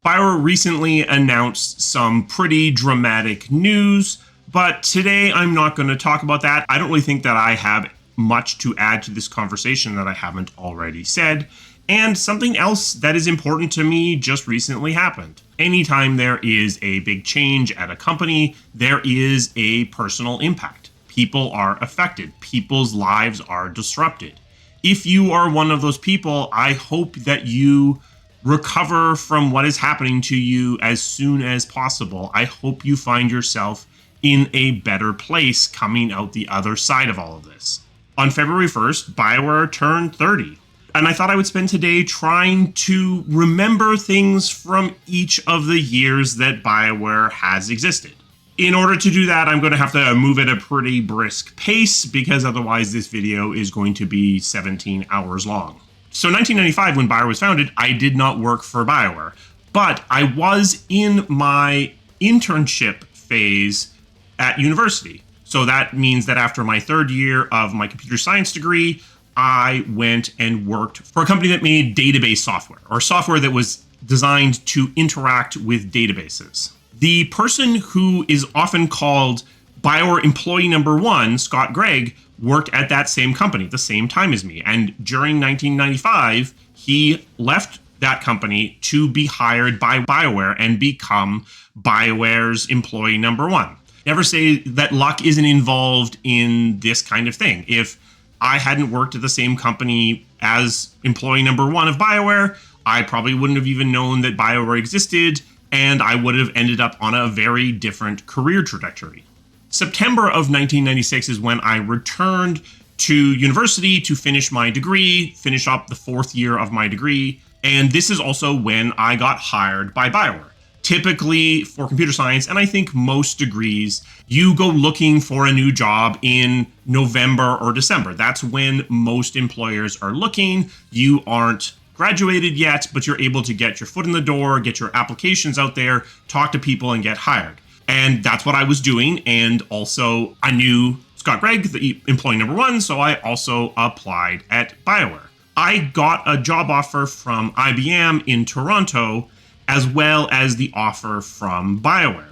BioWare recently announced some pretty dramatic news, but today I'm not going to talk about that. I don't really think that I have much to add to this conversation that I haven't already said. And something else that is important to me just recently happened. Anytime there is a big change at a company, there is a personal impact. People are affected. People's lives are disrupted. If you are one of those people, I hope that you recover from what is happening to you as soon as possible. I hope you find yourself in a better place coming out the other side of all of this. On February 1st, BioWare turned 30. And I thought I would spend today trying to remember things from each of the years that BioWare has existed. In order to do that, I'm going to have to move at a pretty brisk pace because otherwise this video is going to be 17 hours long. So 1995, when BioWare was founded, I did not work for BioWare, but I was in my internship phase at university. So that means that after my third year of my computer science degree, I went and worked for a company that made database software, or software that was designed to interact with databases. The person who is often called BioWare employee number one, Scott Gregg, worked at that same company the same time as me. And during 1995, he left that company to be hired by BioWare and become BioWare's employee number one. Never say that luck isn't involved in this kind of thing. If I hadn't worked at the same company as employee number one of BioWare, I probably wouldn't have even known that BioWare existed, and I would have ended up on a very different career trajectory. September of 1996 is when I returned to university to finish my degree, finish up the fourth year of my degree, and this is also when I got hired by BioWare. Typically for computer science, and I think most degrees, you go looking for a new job in November or December. That's when most employers are looking. You aren't graduated yet, but you're able to get your foot in the door, get your applications out there, talk to people, and get hired. And that's what I was doing. And also, I knew Scott Gregg, the employee number one, so I also applied at BioWare. I got a job offer from IBM in Toronto, as well as the offer from BioWare.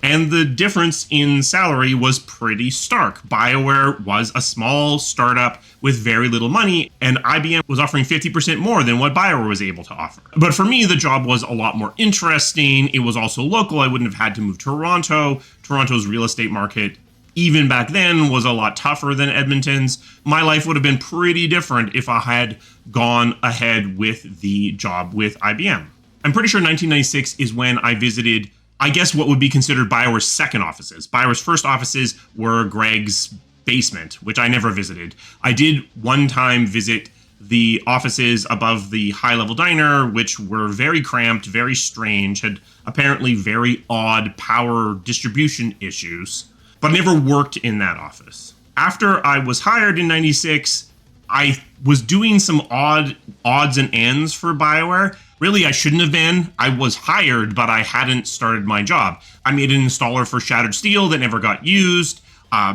And the difference in salary was pretty stark. BioWare was a small startup with very little money, and IBM was offering 50% more than what BioWare was able to offer. But for me, the job was a lot more interesting. It was also local. I wouldn't have had to move to Toronto. Toronto's real estate market, even back then, was a lot tougher than Edmonton's. My life would have been pretty different if I had gone ahead with the job with IBM. I'm pretty sure 1996 is when I visited, I guess, what would be considered BioWare's second offices. BioWare's first offices were Gregg's basement, which I never visited. I did one time visit the offices above the high-level diner, which were very cramped, very strange, had apparently very odd power distribution issues, but I never worked in that office. After I was hired in 96, I was doing some odds and ends for BioWare. Really, I shouldn't have been. I was hired, but I hadn't started my job. I made an installer for Shattered Steel that never got used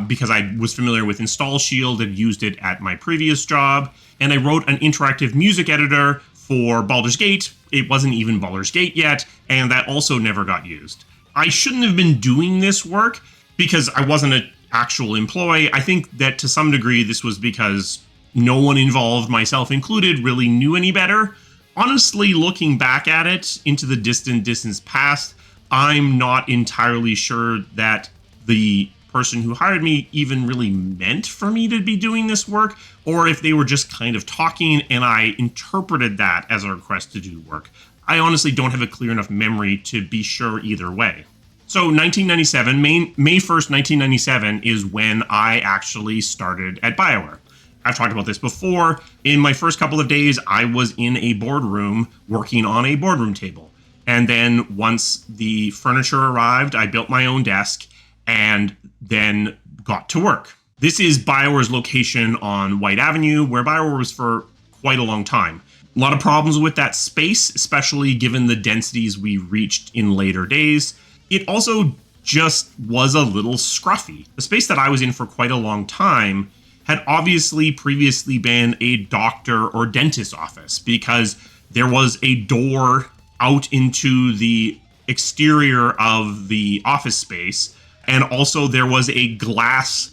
because I was familiar with Install Shield and used it at my previous job. And I wrote an interactive music editor for Baldur's Gate. It wasn't even Baldur's Gate yet, and that also never got used. I shouldn't have been doing this work because I wasn't an actual employee. I think that to some degree this was because no one involved, myself included, really knew any better. Honestly, looking back at it into the distant past, I'm not entirely sure that the person who hired me even really meant for me to be doing this work, or if they were just kind of talking and I interpreted that as a request to do work. I honestly don't have a clear enough memory to be sure either way. So 1997, May 1st, 1997 is when I actually started at BioWare. I've talked about this before. In my first couple of days, I was in a boardroom working on a boardroom table. And then once the furniture arrived, I built my own desk and then got to work. This is BioWare's location on White Avenue, where BioWare was for quite a long time. A lot of problems with that space, especially given the densities we reached in later days. It also just was a little scruffy. The space that I was in for quite a long time had obviously previously been a doctor or dentist office because there was a door out into the exterior of the office space. And also there was a glass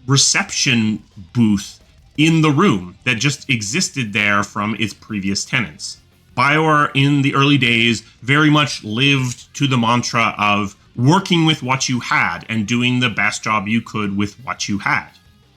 reception booth in the room that just existed there from its previous tenants. BioWare in the early days very much lived to the mantra of working with what you had and doing the best job you could with what you had.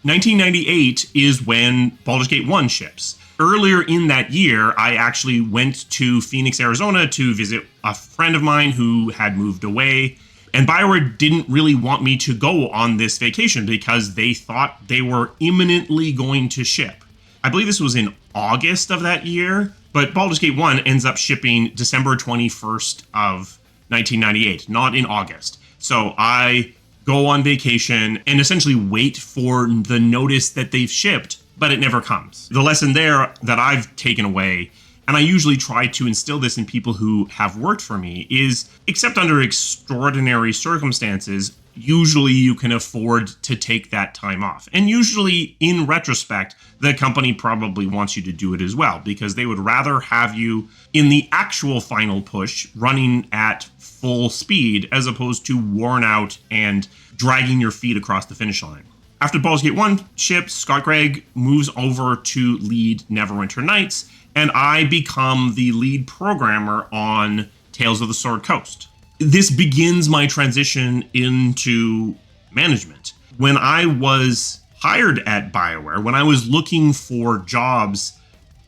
1998 is when Baldur's Gate 1 ships. Earlier in that year, I actually went to Phoenix, Arizona to visit a friend of mine who had moved away. And BioWare didn't really want me to go on this vacation because they thought they were imminently going to ship. I believe this was in August of that year, but Baldur's Gate 1 ends up shipping December 21st of 1998, not in August. So I go on vacation and essentially wait for the notice that they've shipped, but it never comes. The lesson there that I've taken away, and I usually try to instill this in people who have worked for me, is except under extraordinary circumstances, usually you can afford to take that time off. And usually, in retrospect, the company probably wants you to do it as well, because they would rather have you in the actual final push running at full speed as opposed to worn out and dragging your feet across the finish line. After Baldur's Gate 1 ships, Scott Gregg moves over to lead Neverwinter Nights, and I become the lead programmer on Tales of the Sword Coast. This begins my transition into management. When I was hired at BioWare, when I was looking for jobs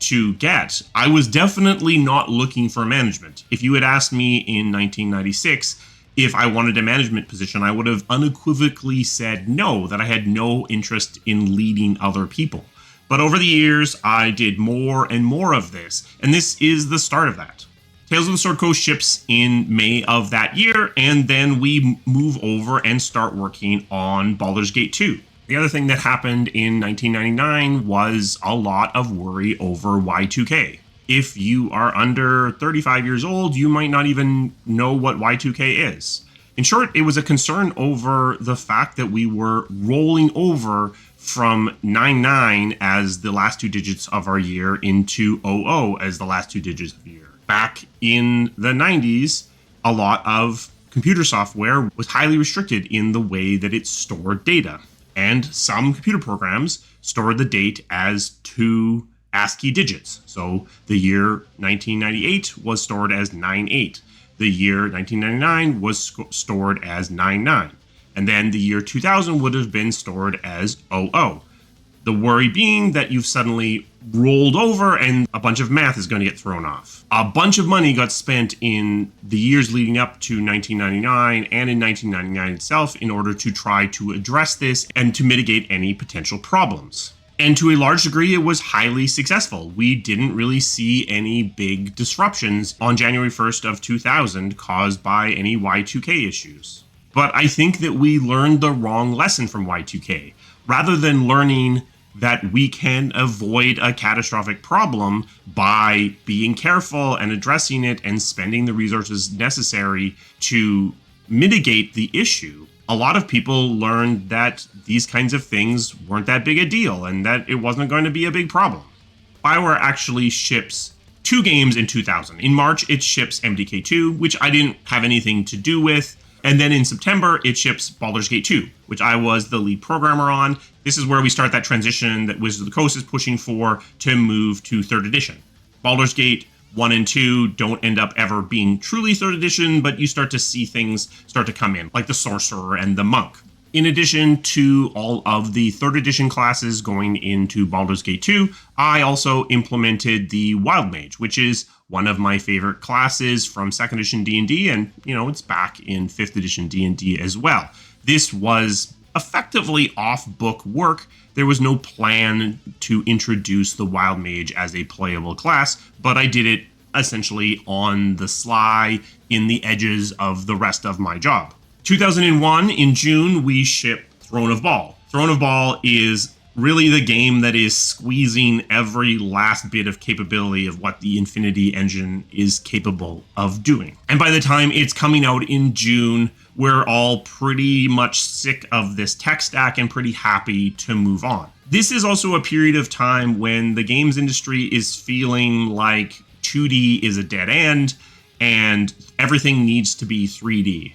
to get, I was definitely not looking for management. If you had asked me in 1996 if I wanted a management position, I would have unequivocally said no, that I had no interest in leading other people. But over the years, I did more and more of this, and this is the start of that. Tales of the Sword Coast ships in May of that year, and then we move over and start working on Baldur's Gate 2. The other thing that happened in 1999 was a lot of worry over Y2K. If you are under 35 years old, you might not even know what Y2K is. In short, it was a concern over the fact that we were rolling over from 99 as the last two digits of our year into 00 as the last two digits of the year. Back in the 90s, a lot of computer software was highly restricted in the way that it stored data. And some computer programs stored the date as 2 ASCII digits. So the year 1998 was stored as 98. The year 1999 was stored as 99. And then the year 2000 would have been stored as 00. The worry being that you've suddenly rolled over and a bunch of math is going to get thrown off. A bunch of money got spent in the years leading up to 1999 and in 1999 itself in order to try to address this and to mitigate any potential problems. And to a large degree, it was highly successful. We didn't really see any big disruptions on January 1st of 2000 caused by any Y2K issues. But I think that we learned the wrong lesson from Y2K. Rather than learning that we can avoid a catastrophic problem by being careful and addressing it and spending the resources necessary to mitigate the issue, a lot of people learned that these kinds of things weren't that big a deal and that it wasn't going to be a big problem. BioWare actually ships 2 games in 2000. In March, it ships MDK2, which I didn't have anything to do with. And then in September, it ships Baldur's Gate 2, which I was the lead programmer on. This is where we start that transition that Wizards of the Coast is pushing for to move to 3rd edition. Baldur's Gate 1 and 2 don't end up ever being truly 3rd edition, but you start to see things start to come in, like the Sorcerer and the Monk. In addition to all of the 3rd edition classes going into Baldur's Gate 2, I also implemented the Wild Mage, which is one of my favorite classes from 2nd edition D&D, and, it's back in 5th edition D&D as well. This was effectively off-book work. There was no plan to introduce the Wild Mage as a playable class, but I did it essentially on the sly in the edges of the rest of my job. 2001, in June, we shipped Throne of Ball. Throne of Ball is really the game that is squeezing every last bit of capability of what the Infinity engine is capable of doing. And by the time it's coming out in June, we're all pretty much sick of this tech stack and pretty happy to move on. This is also a period of time when the games industry is feeling like 2D is a dead end, and everything needs to be 3D.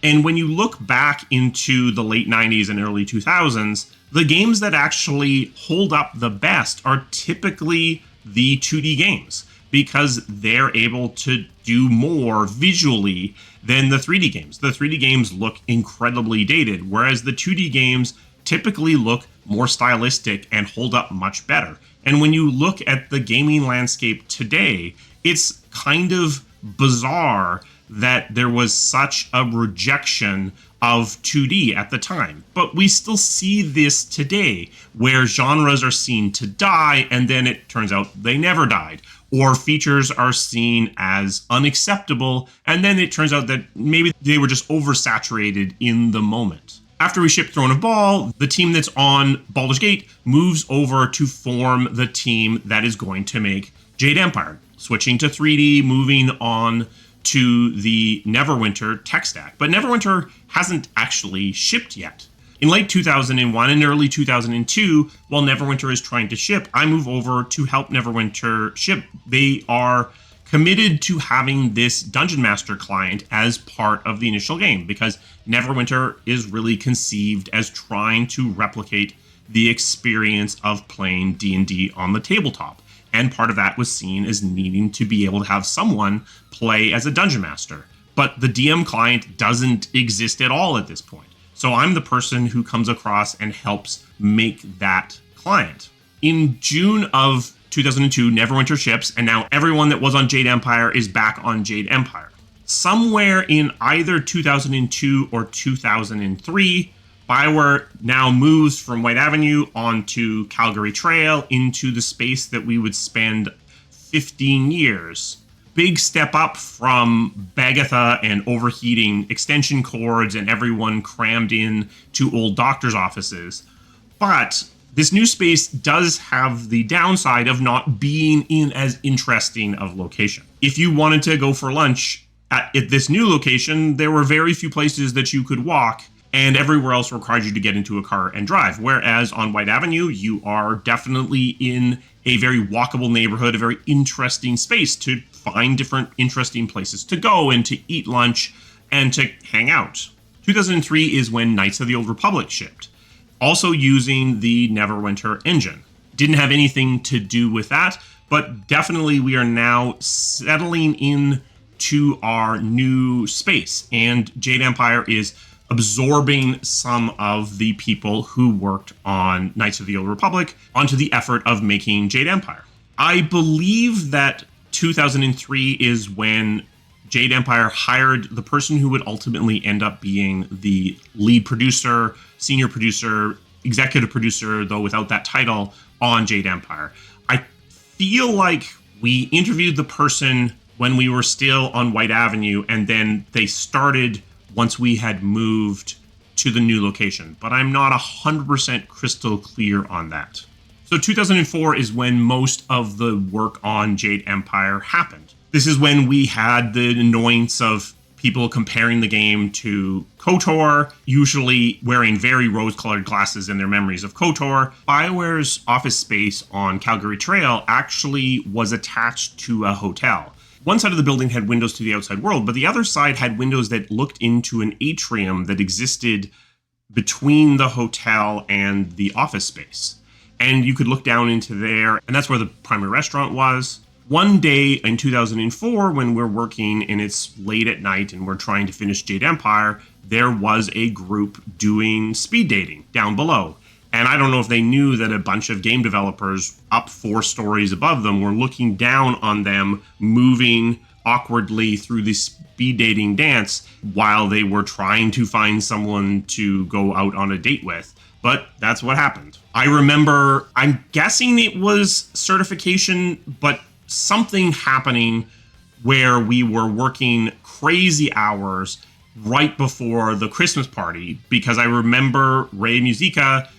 And when you look back into the late 90s and early 2000s, the games that actually hold up the best are typically the 2D games, because they're able to do more visually than the 3D games. The 3D games look incredibly dated, whereas the 2D games typically look more stylistic and hold up much better. And when you look at the gaming landscape today, it's kind of bizarre that there was such a rejection of 2D at the time. But we still see this today, where genres are seen to die, and then it turns out they never died. Or features are seen as unacceptable, and then it turns out that maybe they were just oversaturated in the moment. After we ship Throne of Ball, the team that's on Baldur's Gate moves over to form the team that is going to make Jade Empire, switching to 3D, moving on to the Neverwinter tech stack. But Neverwinter hasn't actually shipped yet. In late 2001 and early 2002, while Neverwinter is trying to ship, I move over to help Neverwinter ship. They are committed to having this Dungeon Master client as part of the initial game, because Neverwinter is really conceived as trying to replicate the experience of playing D&D on the tabletop. And part of that was seen as needing to be able to have someone play as a Dungeon Master. But the DM client doesn't exist at all at this point. So I'm the person who comes across and helps make that client. In June of 2002, Neverwinter ships, and now everyone that was on Jade Empire is back on Jade Empire. Somewhere in either 2002 or 2003, BioWare now moves from White Avenue onto Calgary Trail into the space that we would spend 15 years. Big step up from Bagatha and overheating extension cords and everyone crammed in to old doctor's offices. But this new space does have the downside of not being in as interesting of location. If you wanted to go for lunch at this new location, there were very few places that you could walk, and everywhere else required you to get into a car and drive. Whereas on White Avenue, you are definitely in a very walkable neighborhood, a very interesting space to find different interesting places to go and to eat lunch and to hang out. 2003 is when Knights of the Old Republic shipped, also using the Neverwinter engine. Didn't have anything to do with that, but definitely we are now settling in to our new space, and Jade Empire is absorbing some of the people who worked on Knights of the Old Republic onto the effort of making Jade Empire. I believe that 2003 is when Jade Empire hired the person who would ultimately end up being the lead producer, senior producer, executive producer, though without that title, on Jade Empire. I feel like we interviewed the person when we were still on White Avenue, and then they started once we had moved to the new location, but I'm not 100% crystal clear on that. So 2004 is when most of the work on Jade Empire happened. This is when we had the annoyance of people comparing the game to KOTOR, usually wearing very rose-colored glasses in their memories of KOTOR. BioWare's office space on Calgary Trail actually was attached to a hotel. One side of the building had windows to the outside world, but the other side had windows that looked into an atrium that existed between the hotel and the office space. And you could look down into there, and that's where the primary restaurant was. One day in 2004, when we're working and it's late at night and we're trying to finish Jade Empire, there was a group doing speed dating down below. And I don't know if they knew that a bunch of game developers up 4 stories above them were looking down on them, moving awkwardly through this speed dating dance while they were trying to find someone to go out on a date with. But that's what happened. I remember, I'm guessing it was certification, but something happening where we were working crazy hours right before the Christmas party, because I remember Ray Musica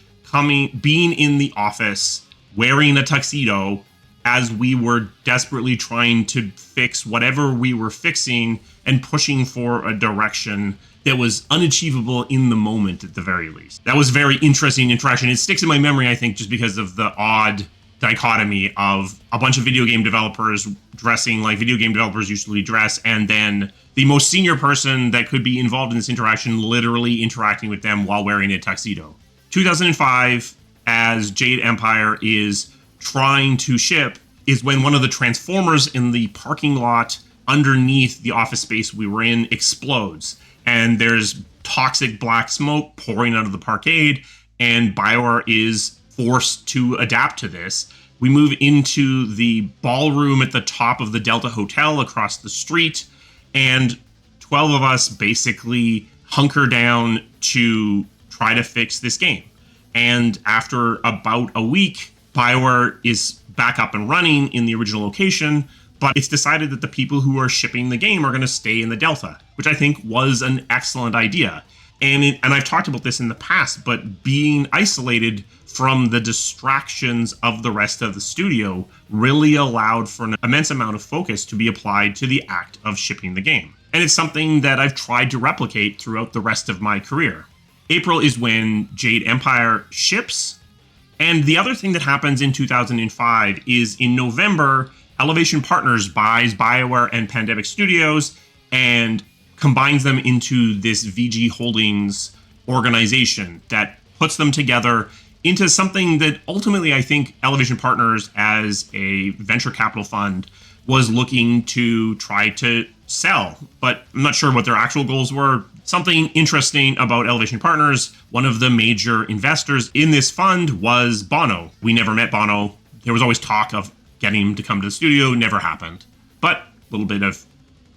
being in the office wearing a tuxedo as we were desperately trying to fix whatever we were fixing and pushing for a direction that was unachievable in the moment at the very least. That was very interesting interaction. It sticks in my memory, I think, just because of the odd dichotomy of a bunch of video game developers dressing like video game developers usually dress, and then the most senior person that could be involved in this interaction literally interacting with them while wearing a tuxedo. 2005, as Jade Empire is trying to ship, is when one of the transformers in the parking lot underneath the office space we were in explodes, and there's toxic black smoke pouring out of the parkade, and BioWare is forced to adapt to this. We move into the ballroom at the top of the Delta Hotel across the street, and 12 of us basically hunker down to try to fix this game. And after about a week, BioWare is back up and running in the original location, but it's decided that the people who are shipping the game are going to stay in the Delta, which I think was an excellent idea. And I've talked about this in the past, but being isolated from the distractions of the rest of the studio really allowed for an immense amount of focus to be applied to the act of shipping the game. And it's something that I've tried to replicate throughout the rest of my career. April is when Jade Empire ships. And the other thing that happens in 2005 is in November, Elevation Partners buys BioWare and Pandemic Studios and combines them into this VG Holdings organization that puts them together into something that ultimately I think Elevation Partners, as a venture capital fund, was looking to try to sell. But I'm not sure what their actual goals were. Something interesting about Elevation Partners, one of the major investors in this fund was Bono. We never met Bono. There was always talk of getting him to come to the studio, never happened. But a little bit of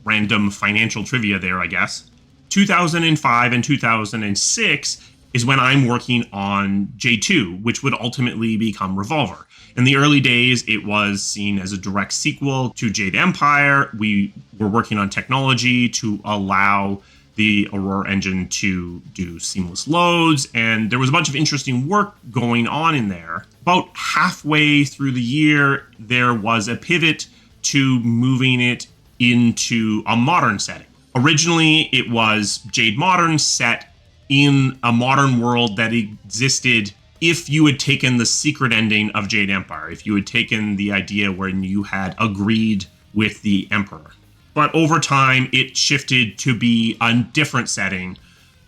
random financial trivia there, I guess. 2005 and 2006 is when I'm working on J2, which would ultimately become Revolver. In the early days, it was seen as a direct sequel to Jade Empire. We were working on technology to allow the Aurora engine to do seamless loads, and there was a bunch of interesting work going on in there. About halfway through the year, there was a pivot to moving it into a modern setting. Originally, it was Jade Modern, set in a modern world that existed if you had taken the secret ending of Jade Empire, if you had taken the idea when you had agreed with the Emperor. But over time, it shifted to be a different setting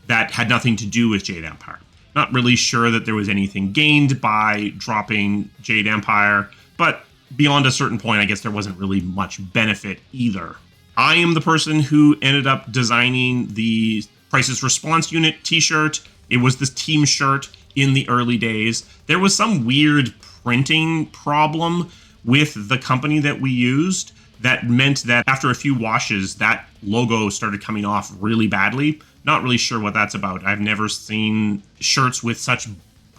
that had nothing to do with Jade Empire. Not really sure that there was anything gained by dropping Jade Empire, but beyond a certain point, I guess there wasn't really much benefit either. I am the person who ended up designing the Crisis Response Unit t-shirt. It was this team shirt in the early days. There was some weird printing problem with the company that we used that meant that after a few washes, that logo started coming off really badly. Not really sure what that's about. I've never seen shirts with such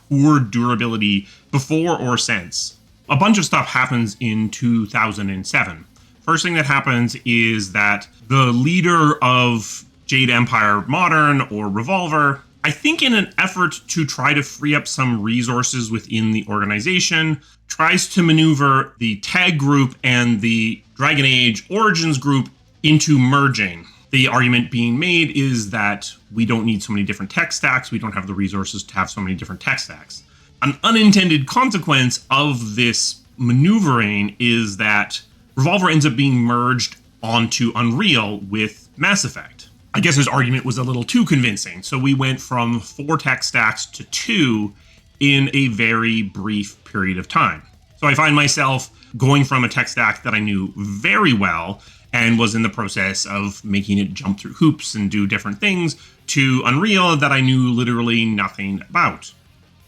poor durability before or since. A bunch of stuff happens in 2007. First thing that happens is that the leader of Jade Empire Modern, or Revolver, I think in an effort to try to free up some resources within the organization, tries to maneuver the Tag group and the Dragon Age Origins group into merging. The argument being made is that we don't need so many different tech stacks, we don't have the resources to have so many different tech stacks. An unintended consequence of this maneuvering is that Revolver ends up being merged onto Unreal with Mass Effect. I guess his argument was a little too convincing, so we went from 4 tech stacks to 2 in a very brief period of time. So I find myself going from a tech stack that I knew very well and was in the process of making it jump through hoops and do different things, to Unreal that I knew literally nothing about.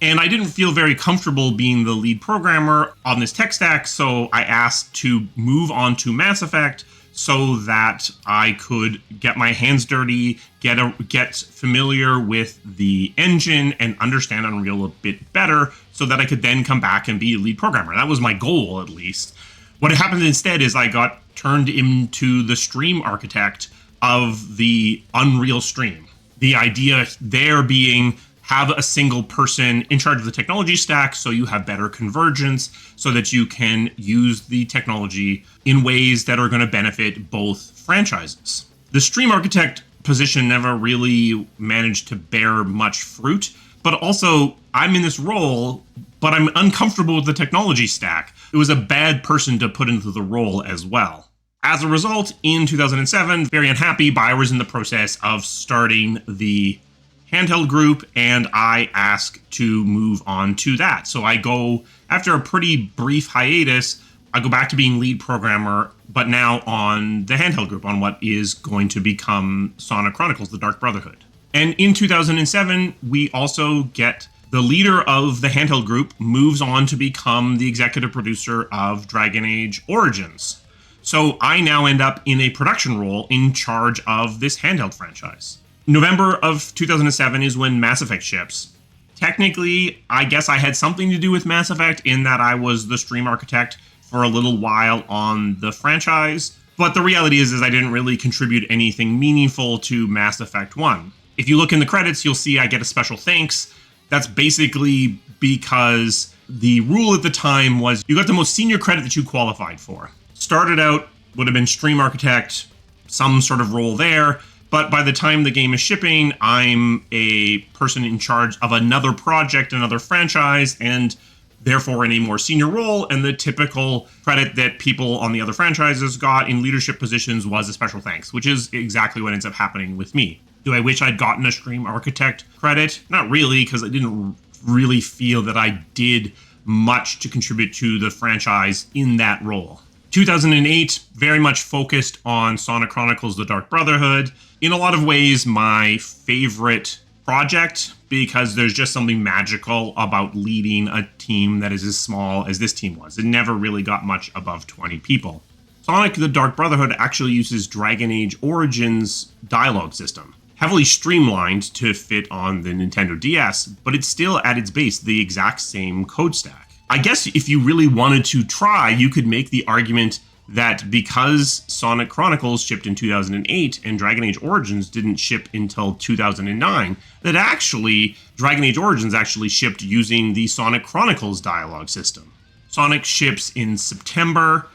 And I didn't feel very comfortable being the lead programmer on this tech stack, so I asked to move on to Mass Effect so that I could get my hands dirty, get familiar with the engine, and understand Unreal a bit better so that I could then come back and be a lead programmer. That was my goal, at least. What happened instead is I got turned into the stream architect of the Unreal stream. The idea there being have a single person in charge of the technology stack so you have better convergence so that you can use the technology in ways that are going to benefit both franchises. The stream architect position never really managed to bear much fruit, but also I'm in this role, but I'm uncomfortable with the technology stack. It was a bad person to put into the role as well. As a result, in 2007, very unhappy, BioWare's was in the process of starting the handheld group, and I ask to move on to that. So I go, after a pretty brief hiatus, I go back to being lead programmer, but now on the handheld group, on what is going to become Sonic Chronicles, the Dark Brotherhood. And in 2007, we also get the leader of the handheld group moves on to become the executive producer of Dragon Age Origins. So I now end up in a production role in charge of this handheld franchise. November of 2007 is when Mass Effect ships. Technically, I guess I had something to do with Mass Effect in that I was the stream architect for a little while on the franchise, but the reality is I didn't really contribute anything meaningful to Mass Effect 1. If you look in the credits, you'll see I get a special thanks. That's basically because the rule at the time was you got the most senior credit that you qualified for. Started out, would have been stream architect, some sort of role there, but by the time the game is shipping, I'm a person in charge of another project, another franchise, and therefore in a more senior role, and the typical credit that people on the other franchises got in leadership positions was a special thanks, which is exactly what ends up happening with me. Do I wish I'd gotten a stream architect credit? Not really, because I didn't really feel that I did much to contribute to the franchise in that role. 2008, very much focused on Sonic Chronicles: The Dark Brotherhood. In a lot of ways, my favorite project, because there's just something magical about leading a team that is as small as this team was. It never really got much above 20 people. Sonic: The Dark Brotherhood actually uses Dragon Age Origins dialogue system. Heavily streamlined to fit on the Nintendo DS, but it's still at its base the exact same code stack. I guess if you really wanted to try, you could make the argument that because Sonic Chronicles shipped in 2008 and Dragon Age Origins didn't ship until 2009, that actually Dragon Age Origins actually shipped using the Sonic Chronicles dialogue system. Sonic ships in September,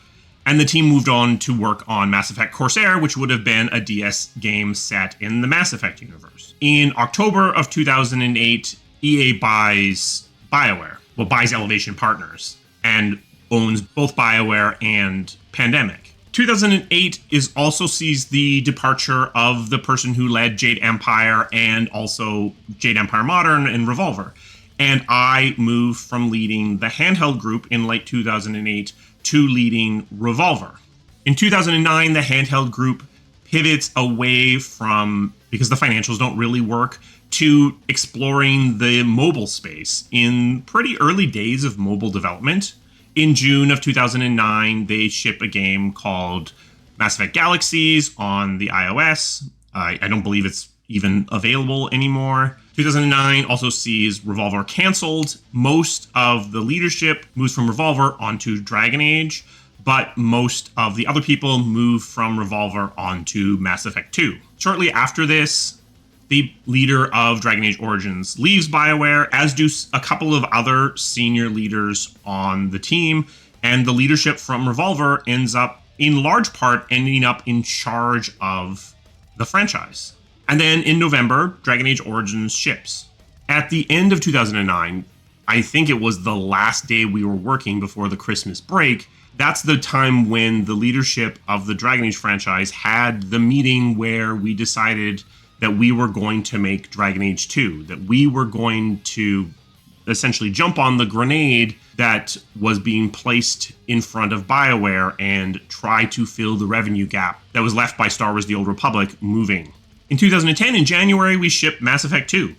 and the team moved on to work on Mass Effect Corsair, which would have been a DS game set in the Mass Effect universe. In October of 2008, EA buys BioWare. Well, buys Elevation Partners and owns both BioWare and Pandemic. 2008 also sees the departure of the person who led Jade Empire and also Jade Empire Modern and Revolver. And I move from leading the handheld group in late 2008 to leading Revolver. In 2009, the handheld group pivots away from, because the financials don't really work, to exploring the mobile space in pretty early days of mobile development. In June of 2009, they ship a game called Mass Effect Galaxies on the iOS. I don't believe it's even available anymore. 2009 also sees Revolver canceled. Most of the leadership moves from Revolver onto Dragon Age, but most of the other people move from Revolver onto Mass Effect 2. Shortly after this, the leader of Dragon Age Origins leaves BioWare, as do a couple of other senior leaders on the team, and the leadership from Revolver ends up, in large part, ending up in charge of the franchise. And then in November, Dragon Age Origins ships. At the end of 2009, I think it was the last day we were working before the Christmas break, that's the time when the leadership of the Dragon Age franchise had the meeting where we decided that we were going to make Dragon Age 2, that we were going to essentially jump on the grenade that was being placed in front of BioWare and try to fill the revenue gap that was left by Star Wars: The Old Republic moving. In 2010, in January, we shipped Mass Effect 2.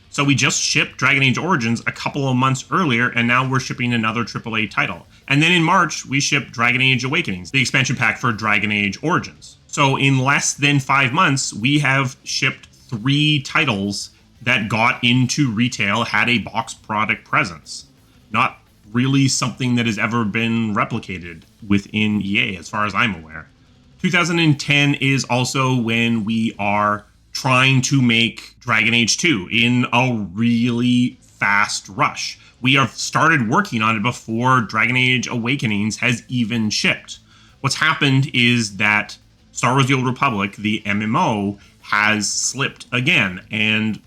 So we just shipped Dragon Age Origins a couple of months earlier, and now we're shipping another AAA title. And then in March, we shipped Dragon Age Awakenings, the expansion pack for Dragon Age Origins. So in less than 5 months, we have shipped 3 titles that got into retail, had a box product presence. Not really something that has ever been replicated within EA, as far as I'm aware. 2010 is also when we are trying to make Dragon Age 2 in a really fast rush. We have started working on it before Dragon Age Awakenings has even shipped. What's happened is that Star Wars: The Old Republic, the MMO, has slipped again, and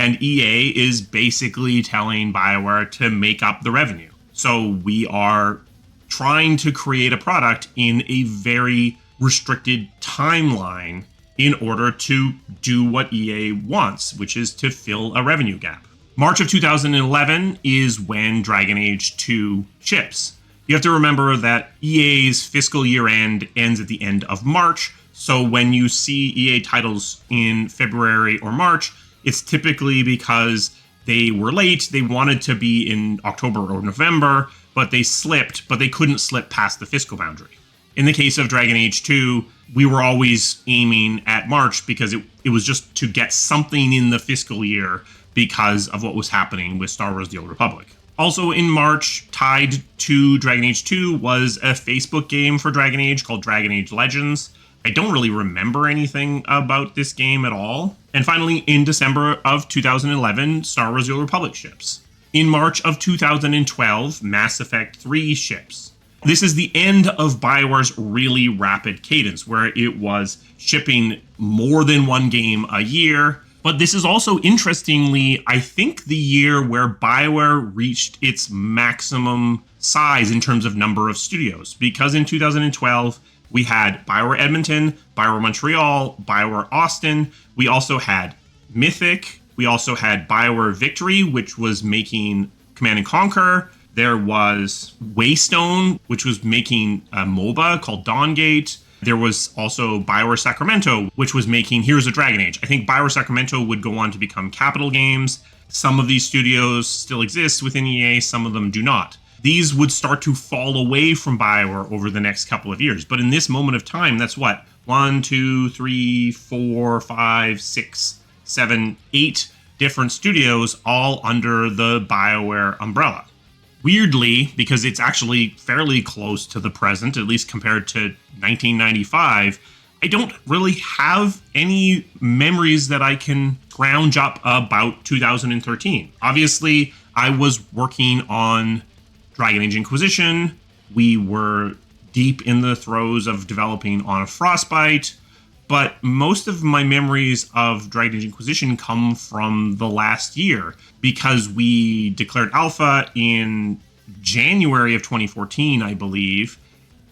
And EA is basically telling BioWare to make up the revenue. So we are trying to create a product in a very restricted timeline in order to do what EA wants, which is to fill a revenue gap. March of 2011 is when Dragon Age 2 ships. You have to remember that EA's fiscal year end ends at the end of March. So when you see EA titles in February or March, it's typically because they were late. They wanted to be in October or November, but they slipped, but they couldn't slip past the fiscal boundary. In the case of Dragon Age 2, we were always aiming at March because it was just to get something in the fiscal year because of what was happening with Star Wars: The Old Republic. Also in March, tied to Dragon Age 2, was a Facebook game for Dragon Age called Dragon Age Legends. I don't really remember anything about this game at all. And finally, in December of 2011, Star Wars: The Old Republic ships. In March of 2012, Mass Effect 3 ships. This is the end of BioWare's really rapid cadence, where it was shipping more than one game a year. But this is also, interestingly, I think the year where BioWare reached its maximum size in terms of number of studios. Because in 2012, we had BioWare Edmonton, BioWare Montreal, BioWare Austin. We also had Mythic. We also had BioWare Victory, which was making Command & Conquer. There was Waystone, which was making a MOBA called Dawngate. There was also BioWare Sacramento, which was making Heroes of Dragon Age. I think BioWare Sacramento would go on to become Capital Games. Some of these studios still exist within EA, some of them do not. These would start to fall away from BioWare over the next couple of years. But in this moment of time, that's what? 1, 2, 3, 4, 5, 6, 7, 8 different studios all under the BioWare umbrella. Weirdly, because it's actually fairly close to the present, at least compared to 1995, I don't really have any memories that I can scrounge up about 2013. Obviously, I was working on Dragon Age Inquisition. We were deep in the throes of developing on a Frostbite, but most of my memories of Dragon Age Inquisition come from the last year because we declared alpha in January of 2014, I believe,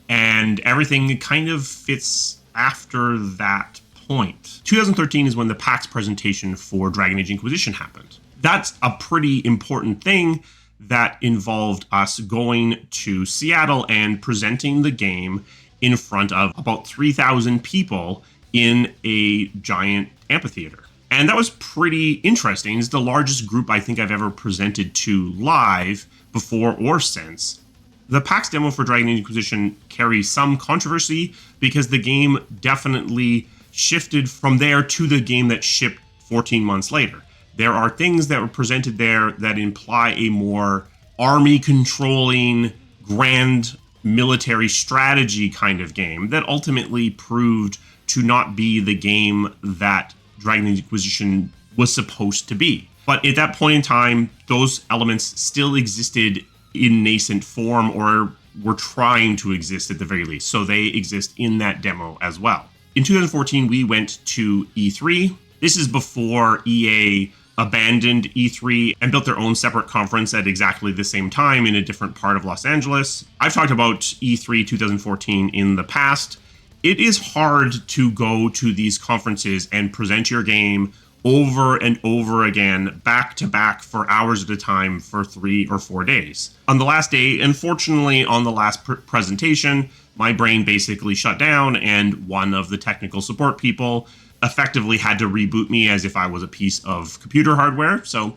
and everything kind of fits after that point. 2013 is when the PAX presentation for Dragon Age Inquisition happened. That's a pretty important thing that involved us going to Seattle and presenting the game in front of about 3,000 people in a giant amphitheater. And that was pretty interesting. It's the largest group I think I've ever presented to live before or since. The PAX demo for Dragon Age Inquisition carries some controversy because the game definitely shifted from there to the game that shipped 14 months later. There are things that were presented there that imply a more army-controlling, grand military strategy kind of game that ultimately proved to not be the game that Dragon Age Inquisition was supposed to be. But at that point in time, those elements still existed in nascent form or were trying to exist at the very least. So they exist in that demo as well. In 2014, we went to E3. This is before EA abandoned E3 and built their own separate conference at exactly the same time in a different part of Los Angeles. I've talked about E3 2014 in the past. It is hard to go to these conferences and present your game over and over again, back to back for hours at a time for 3 or 4 days. On the last day, unfortunately, on the last presentation, my brain basically shut down and one of the technical support people effectively had to reboot me as if I was a piece of computer hardware. So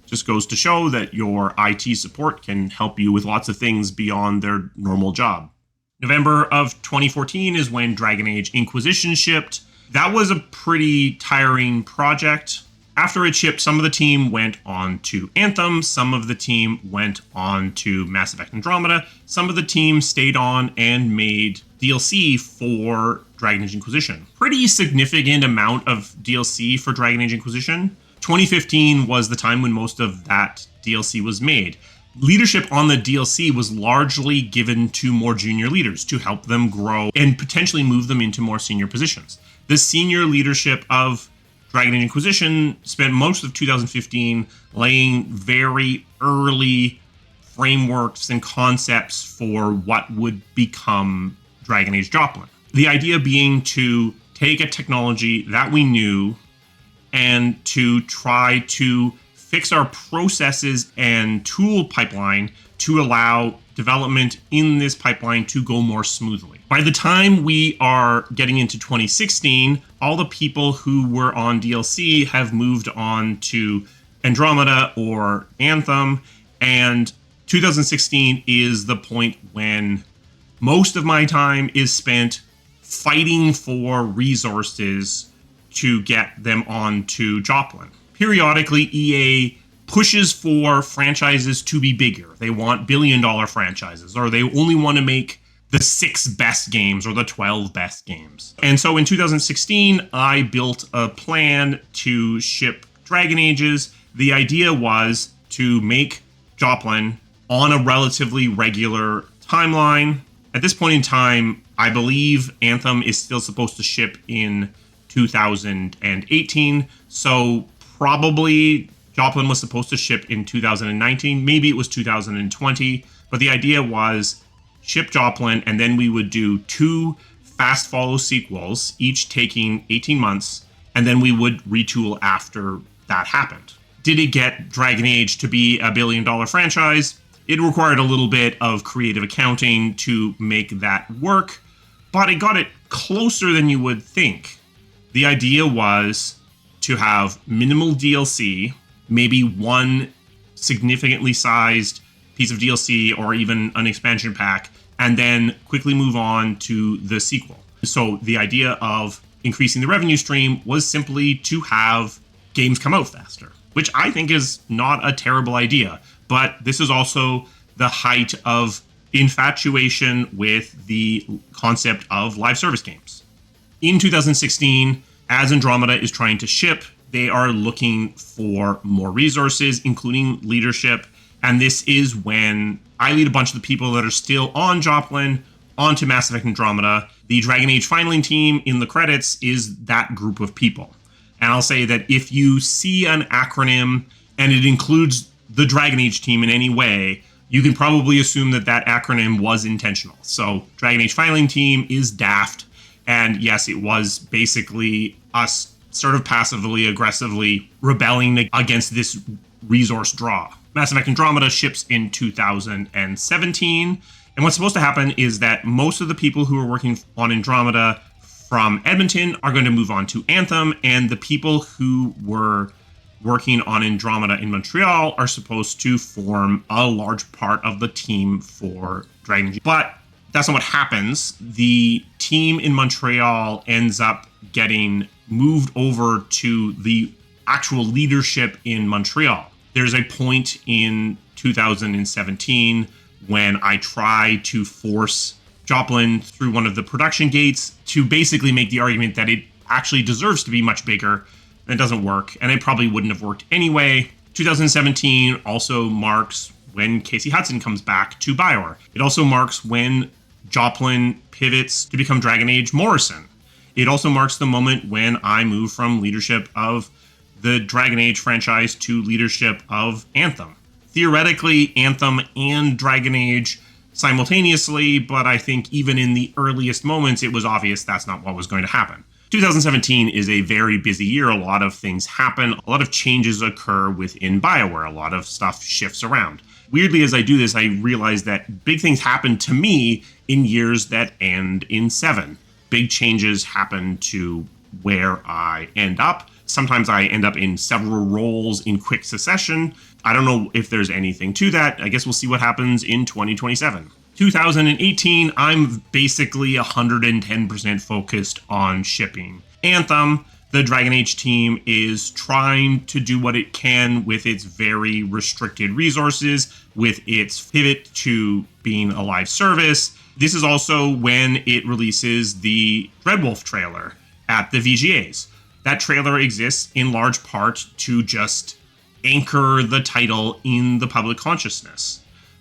just goes to show that your IT support can help you with lots of things beyond their normal job. November of 2014 is when Dragon Age Inquisition shipped. That was a pretty tiring project. After it shipped, some of the team went on to Anthem, some of the team went on to Mass Effect Andromeda, some of the team stayed on and made DLC for Dragon Age Inquisition. Pretty significant amount of DLC for Dragon Age Inquisition. 2015 was the time when most of that DLC was made. Leadership on the DLC was largely given to more junior leaders to help them grow and potentially move them into more senior positions. The senior leadership of Dragon Age Inquisition spent most of 2015 laying very early frameworks and concepts for what would become Dragon Age Joplin. The idea being to take a technology that we knew and to try to fix our processes and tool pipeline to allow development in this pipeline to go more smoothly. By the time we are getting into 2016, all the people who were on DLC have moved on to Andromeda or Anthem, and 2016 is the point when most of my time is spent fighting for resources to get them onto Joplin. Periodically, EA pushes for franchises to be bigger. They want billion-dollar franchises, or they only want to make the 6 best games or the 12 best games. And so in 2016, I built a plan to ship Dragon Ages. The idea was to make Joplin on a relatively regular timeline. At this point in time, I believe Anthem is still supposed to ship in 2018, so probably Joplin was supposed to ship in 2019. Maybe it was 2020, but the idea was ship Joplin, and then we would do 2 fast follow sequels, each taking 18 months, and then we would retool after that happened. Did it get Dragon Age to be a billion-dollar franchise? It required a little bit of creative accounting to make that work, but it got it closer than you would think. The idea was to have minimal DLC, maybe 1 significantly sized piece of DLC or even an expansion pack, and then quickly move on to the sequel. So the idea of increasing the revenue stream was simply to have games come out faster, which I think is not a terrible idea. But this is also the height of infatuation with the concept of live service games. In 2016, as Andromeda is trying to ship, they are looking for more resources, including leadership. And this is when I lead a bunch of the people that are still on Joplin onto Mass Effect Andromeda. The Dragon Age filing team in the credits is that group of people. And I'll say that if you see an acronym and it includes the Dragon Age team in any way, you can probably assume that that acronym was intentional. So Dragon Age filing team is DAFT. And yes, it was basically us sort of passively, aggressively rebelling against this resource draw. Mass Effect Andromeda ships in 2017. And what's supposed to happen is that most of the people who are working on Andromeda from Edmonton are going to move on to Anthem, and the people who were working on Andromeda in Montreal are supposed to form a large part of the team for Dragon Age. But that's not what happens. The team in Montreal ends up getting moved over to the actual leadership in Montreal. There's a point in 2017 when I try to force Joplin through one of the production gates to basically make the argument that it actually deserves to be much bigger. It doesn't work, and it probably wouldn't have worked anyway. 2017 also marks when Casey Hudson comes back to BioWare. It also marks when Joplin pivots to become Dragon Age Morrison. It also marks the moment when I move from leadership of the Dragon Age franchise to leadership of Anthem. Theoretically, Anthem and Dragon Age simultaneously, but I think even in the earliest moments, it was obvious that's not what was going to happen. 2017 is a very busy year. A lot of things happen. A lot of changes occur within BioWare. A lot of stuff shifts around. Weirdly, as I do this, I realize that big things happen to me in years that end in 7. Big changes happen to where I end up. Sometimes I end up in several roles in quick succession. I don't know if there's anything to that. I guess we'll see what happens in 2027. 2018, I'm basically 110% focused on shipping Anthem. The Dragon Age team is trying to do what it can with its very restricted resources, with its pivot to being a live service. This is also when it releases the Dreadwolf trailer at the VGAs. That trailer exists in large part to just anchor the title in the public consciousness,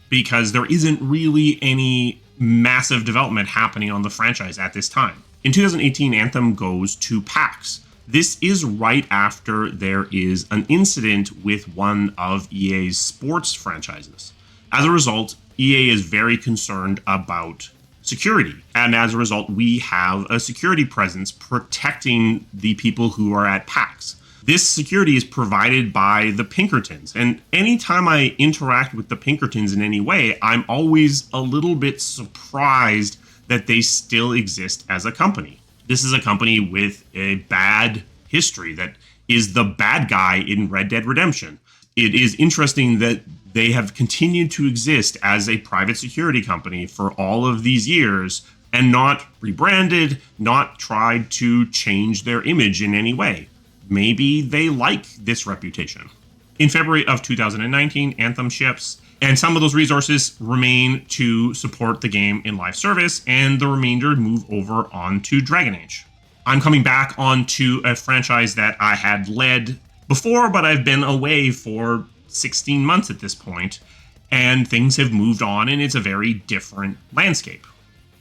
because there isn't really any massive development happening on the franchise at this time. In 2018, Anthem goes to PAX. This is right after there is an incident with one of EA's sports franchises. As a result, EA is very concerned about security. And as a result, we have a security presence protecting the people who are at PAX. This security is provided by the Pinkertons. And anytime I interact with the Pinkertons in any way, I'm always a little bit surprised that they still exist as a company. This is a company with a bad history that is the bad guy in Red Dead Redemption. It is interesting that they have continued to exist as a private security company for all of these years and not rebranded, not tried to change their image in any way. Maybe they like this reputation. In February of 2019, Anthem ships, and some of those resources remain to support the game in live service, and the remainder move over onto Dragon Age. I'm coming back onto a franchise that I had led before, but I've been away for 16 months at this point, and things have moved on, and it's a very different landscape.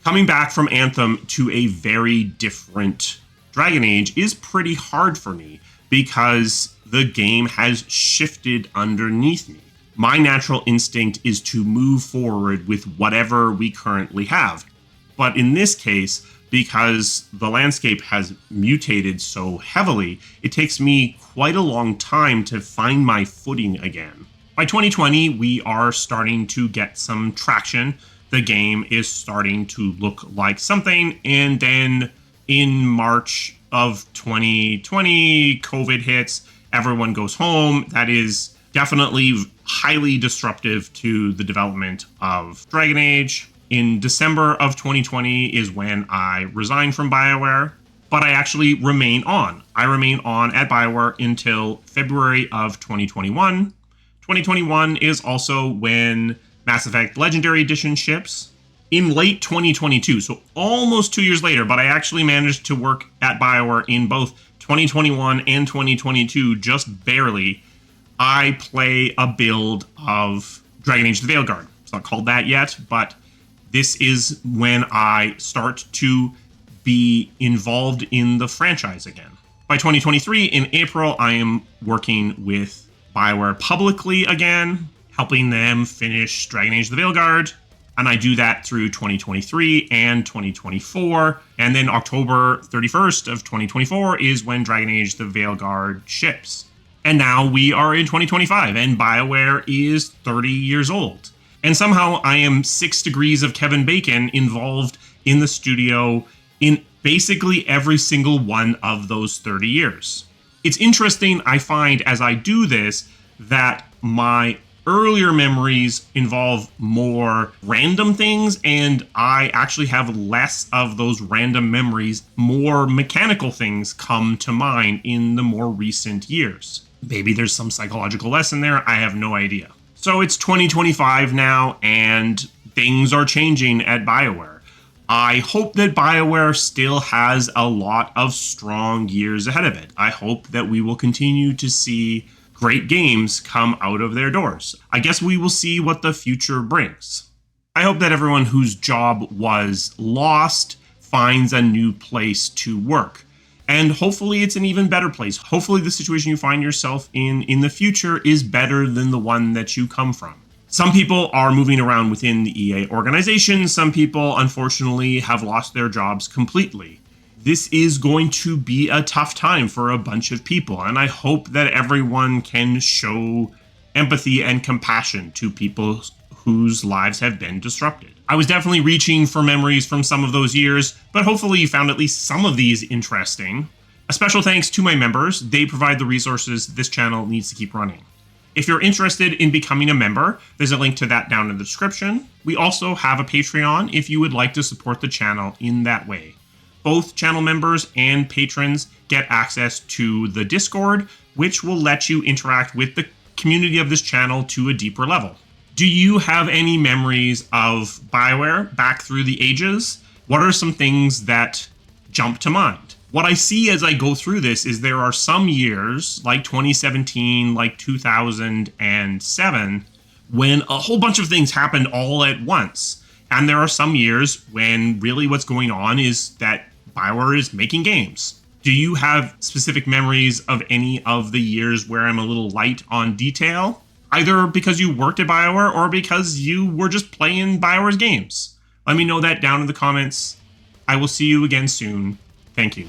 Coming back from Anthem to a very different Dragon Age is pretty hard for me because the game has shifted underneath me. My natural instinct is to move forward with whatever we currently have. But in this case, because the landscape has mutated so heavily, it takes me quite a long time to find my footing again. By 2020, we are starting to get some traction. The game is starting to look like something, and then in March of 2020, COVID hits, everyone goes home. That is definitely highly disruptive to the development of Dragon Age. In December of 2020 is when I resigned from BioWare, but I actually remain on. I remain on at BioWare until February of 2021. 2021 is also when Mass Effect Legendary Edition ships. In late 2022, so almost 2 years later, but I actually managed to work at BioWare in both 2021 and 2022, just barely. I play a build of Dragon Age the Veilguard. It's not called that yet, but this is when I start to be involved in the franchise again. By 2023, in April, I am working with BioWare publicly again, helping them finish Dragon Age the Veilguard. And I do that through 2023 and 2024. And then October 31st of 2024 is when Dragon Age the Veilguard ships. And now we are in 2025 and BioWare is 30 years old. And somehow I am 6 degrees of Kevin Bacon involved in the studio in basically every single one of those 30 years. It's interesting, I find, as I do this, that my earlier memories involve more random things, and I actually have less of those random memories. More mechanical things come to mind in the more recent years. Maybe there's some psychological lesson there, I have no idea. So it's 2025 now, and things are changing at BioWare. I hope that BioWare still has a lot of strong years ahead of it. I hope that we will continue to see great games come out of their doors. I guess we will see what the future brings. I hope that everyone whose job was lost finds a new place to work. And hopefully it's an even better place. Hopefully the situation you find yourself in the future is better than the one that you come from. Some people are moving around within the EA organization. Some people, unfortunately, have lost their jobs completely. This is going to be a tough time for a bunch of people, and I hope that everyone can show empathy and compassion to people whose lives have been disrupted. I was definitely reaching for memories from some of those years, but hopefully you found at least some of these interesting. A special thanks to my members. They provide the resources this channel needs to keep running. If you're interested in becoming a member, there's a link to that down in the description. We also have a Patreon if you would like to support the channel in that way. Both channel members and patrons get access to the Discord, which will let you interact with the community of this channel to a deeper level. Do you have any memories of BioWare back through the ages? What are some things that jump to mind? What I see as I go through this is there are some years, like 2017, like 2007, when a whole bunch of things happened all at once. And there are some years when really what's going on is that BioWare is making games. Do you have specific memories of any of the years where I'm a little light on detail? Either because you worked at BioWare or because you were just playing BioWare's games. Let me know that down in the comments. I will see you again soon. Thank you.